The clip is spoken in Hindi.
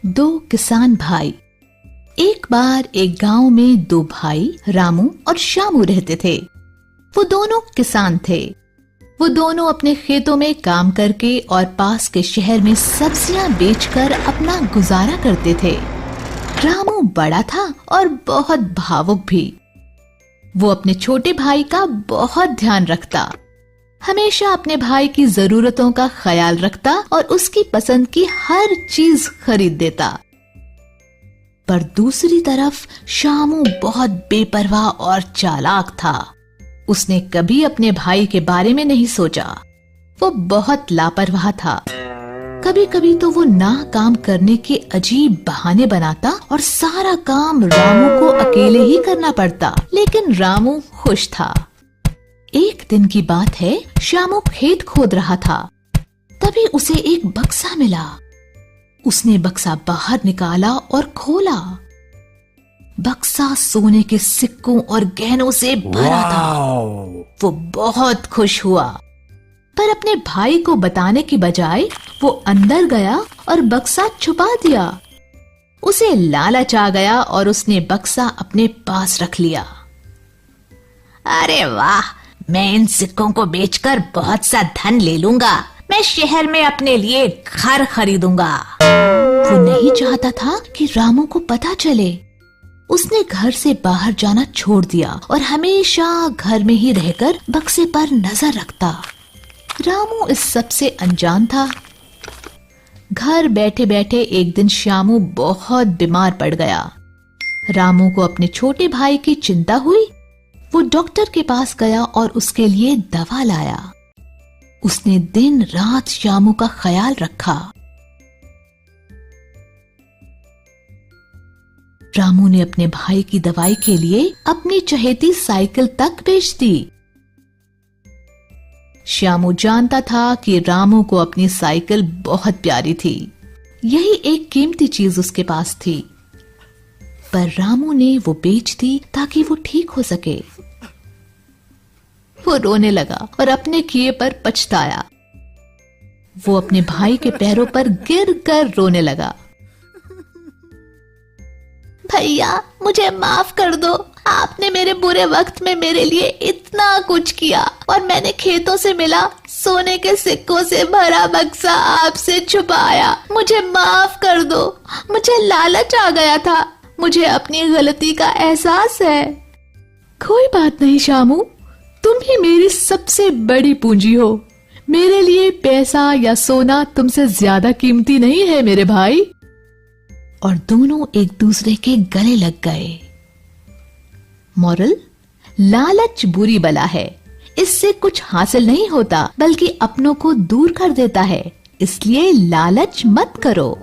दो किसान भाई। एक बार एक गांव में दो भाई रामू और श्यामू रहते थे। वो दोनों किसान थे। वो दोनों अपने खेतों में काम करके और पास के शहर में सब्जियां बेचकर अपना गुजारा करते थे। रामू बड़ा था और बहुत भावुक भी। वो अपने छोटे भाई का बहुत ध्यान रखता, हमेशा अपने भाई की जरूरतों का ख्याल रखता और उसकी पसंद की हर चीज खरीद देता। पर दूसरी तरफ श्यामू बहुत बेपरवाह और चालाक था। उसने कभी अपने भाई के बारे में नहीं सोचा। वो बहुत लापरवाह था। कभी कभी तो वो ना काम करने के अजीब बहाने बनाता और सारा काम रामू को अकेले ही करना पड़ता। लेकिन रामू खुश था। एक दिन की बात है, श्यामू खेत खोद रहा था। तभी उसे एक बक्सा मिला। उसने बक्सा बाहर निकाला और खोला। बक्सा सोने के सिक्कों और गहनों से भरा था। वो बहुत खुश हुआ, पर अपने भाई को बताने की बजाय वो अंदर गया और बक्सा छुपा दिया। उसे लालच आ गया और उसने बक्सा अपने पास रख लिया। अरे वाह, मैं इन सिक्कों को बेचकर बहुत सा धन ले लूंगा। मैं शहर में अपने लिए घर खरीदूंगा। वो नहीं चाहता था कि रामू को पता चले। उसने घर से बाहर जाना छोड़ दिया और हमेशा घर में ही रहकर बक्से पर नजर रखता। रामू इस सब से अनजान था। घर बैठे बैठे एक दिन श्यामू बहुत बीमार पड़ गया। रामू को अपने छोटे भाई की चिंता हुई। वो डॉक्टर के पास गया और उसके लिए दवा लाया। उसने दिन रात श्यामू का ख्याल रखा। रामू ने अपने भाई की दवाई के लिए अपनी चहेती साइकिल तक बेच दी। श्यामू जानता था कि रामू को अपनी साइकिल बहुत प्यारी थी। यही एक कीमती चीज उसके पास थी। पर रामू ने वो बेच दी ताकि वो ठीक हो सके। वो रोने लगा और अपने किए पर पछताया। वो अपने भाई के पैरों पर गिर कर रोने लगा। भैया, मुझे माफ कर दो। आपने मेरे बुरे वक्त में मेरे लिए इतना कुछ किया और मैंने खेतों से मिला सोने के सिक्कों से भरा बक्सा आपसे छुपाया। मुझे माफ कर दो। मुझे लालच आ गया था। मुझे अपनी गलती का एहसास है। कोई बात नहीं श्यामू, तुम ही मेरी सबसे बड़ी पूंजी हो। मेरे लिए पैसा या सोना तुमसे ज्यादा कीमती नहीं है मेरे भाई। और दोनों एक दूसरे के गले लग गए। मॉरल: लालच बुरी बला है। इससे कुछ हासिल नहीं होता बल्कि अपनों को दूर कर देता है। इसलिए लालच मत करो।